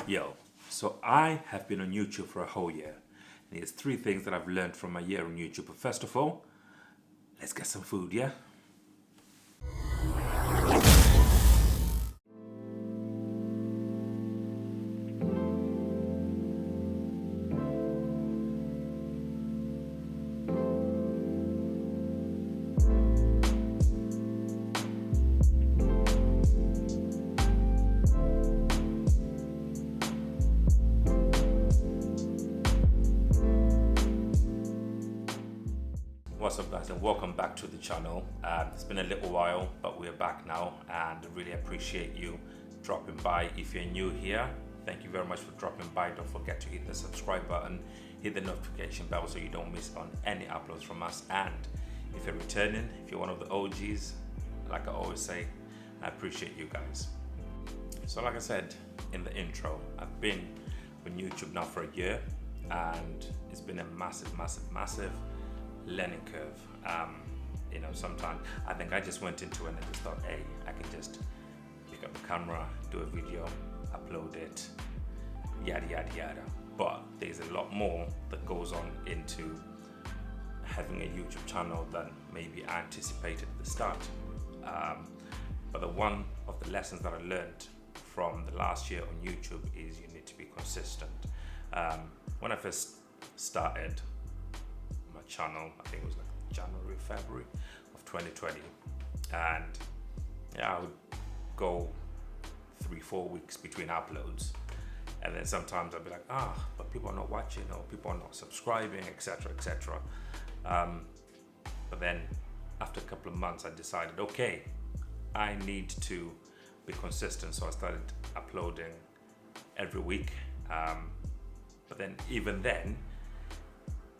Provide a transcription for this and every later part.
Yo, so I have been on YouTube for a whole year. And here's 3 things that I've learned from my year on YouTube. But first of all, let's get some food, yeah? What's up, guys, and welcome back to the channel. It's been a little while, but we're back now, and I really appreciate you dropping by. If you're new here, thank you very much for dropping by. Don't forget to hit the subscribe button, hit the notification bell so you don't miss on any uploads from us. And if you're returning, if you're one of the OGs, like I always say, I appreciate you guys. So like I said in the intro, I've been on YouTube now for a year, and it's been a massive learning curve. Sometimes I think I just went into it and I just thought, hey, I can just pick up the camera, do a video, upload it, yada yada. But there's a lot more that goes on into having a YouTube channel than maybe I anticipated at the start. But one of the lessons that I learned from the last year on YouTube is you need to be consistent. When I first started my channel, I think it was like January, February of 2020, and I would go 3-4 weeks between uploads, and then sometimes I'd be like, but people are not watching, or people are not subscribing, etc. But then after a couple of months I decided, okay, I need to be consistent, so I started uploading every week. But then even then,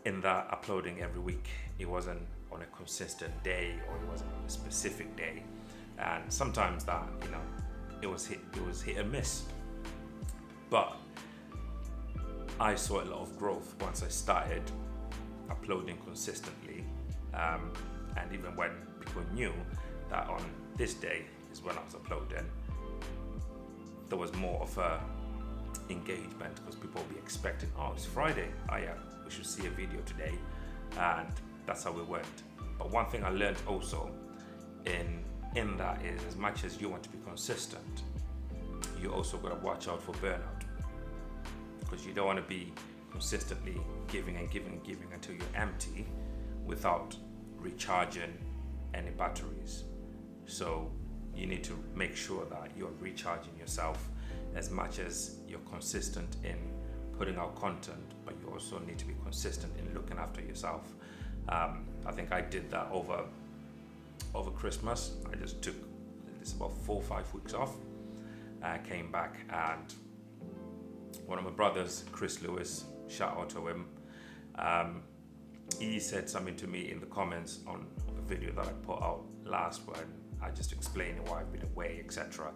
in that uploading every week, it wasn't on a consistent day, or it wasn't on a specific day, and sometimes that it was hit and miss. But I saw a lot of growth once I started uploading consistently, and even when people knew that on this day is when I was uploading, there was more of a engagement, because people will be expecting, it's Friday, we should see a video today, and that's how we went. But one thing I learned also in that is, as much as you want to be consistent, you also got to watch out for burnout, because you don't want to be consistently giving until you're empty without recharging any batteries. So you need to make sure that you're recharging yourself as much as you're consistent in putting out content, but you also need to be consistent in looking after yourself. I think I did that over Christmas. I just took about 4 or 5 weeks off. I came back, and one of my brothers, Chris Lewis, shout out to him, he said something to me in the comments on a video that I put out last, when I just explained why I've been away, etc.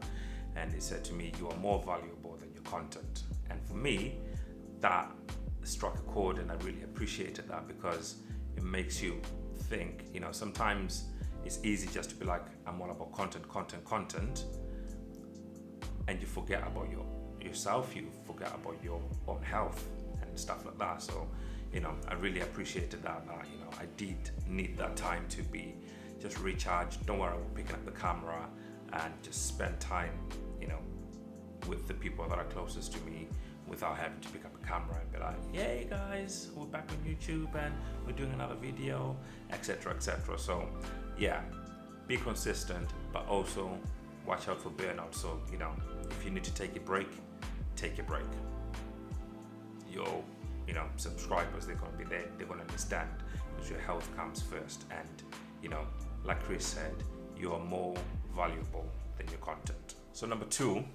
And he said to me, you are more valuable than your content. And for me, that struck a chord, and I really appreciated that, because it makes you think. Sometimes it's easy just to be like, I'm all about content, and you forget about yourself, you forget about your own health and stuff like that. So I really appreciated that I did need that time to be just recharged. Don't worry about picking up the camera, and just spend time with the people that are closest to me, without having to pick up a camera and be like, hey guys, we're back on YouTube and we're doing another video, etc. So yeah, be consistent, but also watch out for burnout. So if you need to take a break, take a break. Your subscribers, they're going to be there, they're going to understand, because your health comes first. And like Chris said, you are more valuable than your content. So number 2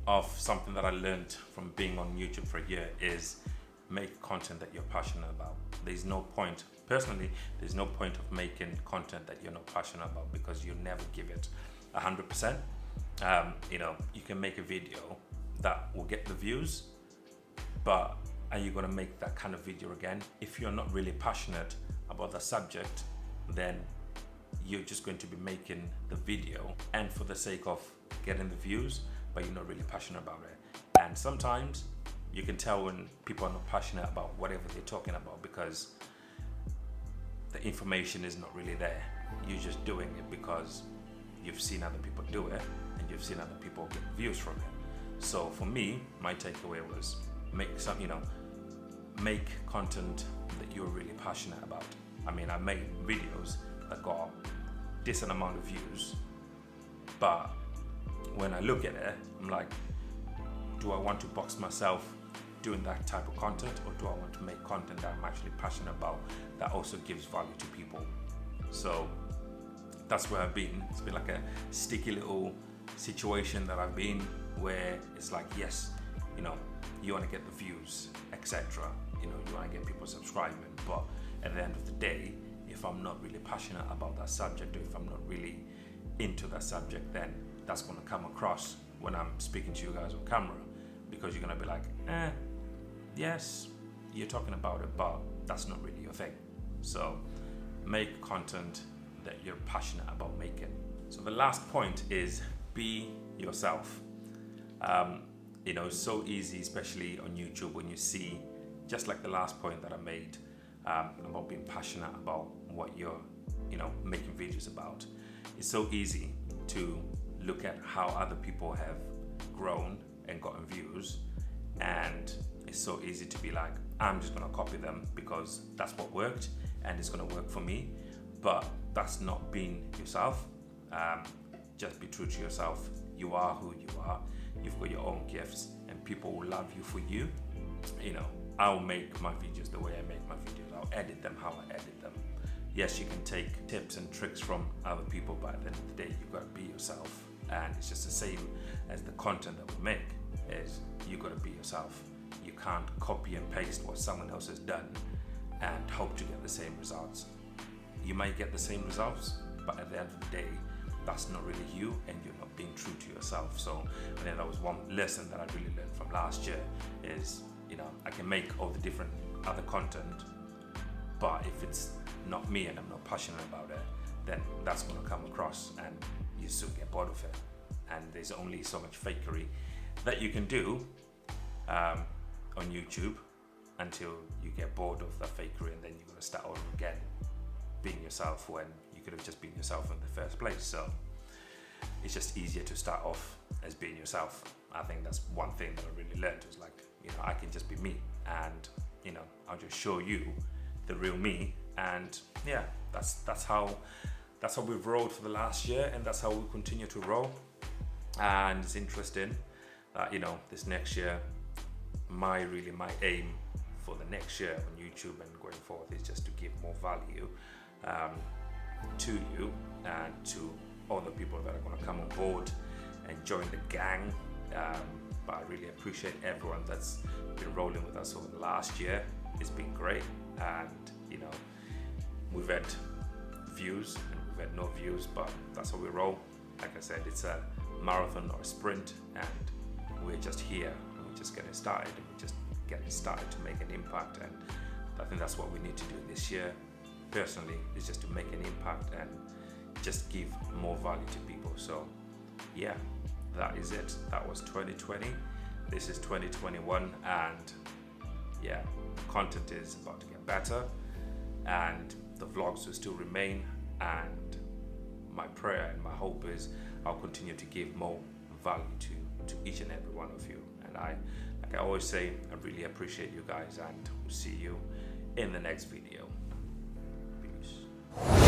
of something that I learned from being on YouTube for a year is make content that you're passionate about. There's no point of making content that you're not passionate about, because you'll never give it 100%. You can make a video that will get the views, but are you going to make that kind of video again? If you're not really passionate about the subject, then you're just going to be making the video, and for the sake of getting the views, but you're not really passionate about it. And sometimes you can tell when people are not passionate about whatever they're talking about because the information is not really there. You're just doing it because you've seen other people do it and you've seen other people get views from it. So for me, my takeaway was make content that you're really passionate about. I mean, I made videos that got a decent amount of views, but when I look at it, I'm like, do I want to box myself doing that type of content, or do I want to make content that I'm actually passionate about that also gives value to people? So that's where I've been. It's been like a sticky little situation that I've been, where it's like, yes, you know, you want to get the views, etc. You know, you want to get people subscribing, but at the end of the day, if I'm not really passionate about that subject, or if I'm not really into that subject, then that's going to come across when I'm speaking to you guys on camera, because you're going to be like, yes, you're talking about it, but that's not really your thing. So make content that you're passionate about making. So the last point is be yourself. You know, it's so easy, especially on YouTube, when you see, just like the last point that I made, about being passionate about what you're, you know, making videos about. It's so easy to look at how other people have grown and gotten views, and it's so easy to be like, I'm just gonna copy them because that's what worked and it's gonna work for me. But that's not being yourself. Just be true to yourself. You are who you are. You've got your own gifts, and people will love you for you. You know, I'll make my videos the way I make my videos. I'll edit them how I edit them. Yes, you can take tips and tricks from other people, but at the end of the day, you've got to be yourself. And it's just the same as the content that we make, is you got to be yourself. You can't copy and paste what someone else has done and hope to get the same results. You might get the same results, but at the end of the day, that's not really you, and you're not being true to yourself. So I think that was one lesson that I really learned from last year, is, you know, I can make all the different other content, but if it's not me and I'm not passionate about it, then that's going to come across and you soon get bored of it. And there's only so much fakery that you can do on YouTube until you get bored of that fakery, and then you're going to start over again being yourself when you could have just been yourself in the first place. So it's just easier to start off as being yourself. I think that's one thing that I really learned, was like, you know, I can just be me, and, you know, I'll just show you the real me. And yeah, that's how we've rolled for the last year, and that's how we continue to roll. And it's interesting that, you know, this next year, my aim for the next year on YouTube and going forward is just to give more value to you and to all the people that are going to come on board and join the gang. But I really appreciate everyone that's been rolling with us over the last year. It's been great, and, you know, we've had views and we've had no views, but that's how we roll. Like I said, it's a marathon or a sprint, and we're just here, and we're just getting started, and we're just getting started to make an impact. And I think that's what we need to do this year, personally, is just to make an impact and just give more value to people. So yeah, that is it. That was 2020. This is 2021, and yeah, content is about to get better, and the vlogs will still remain. And my prayer and my hope is I'll continue to give more value to each and every one of you. And like I always say, I really appreciate you guys, and we'll see you in the next video. Peace.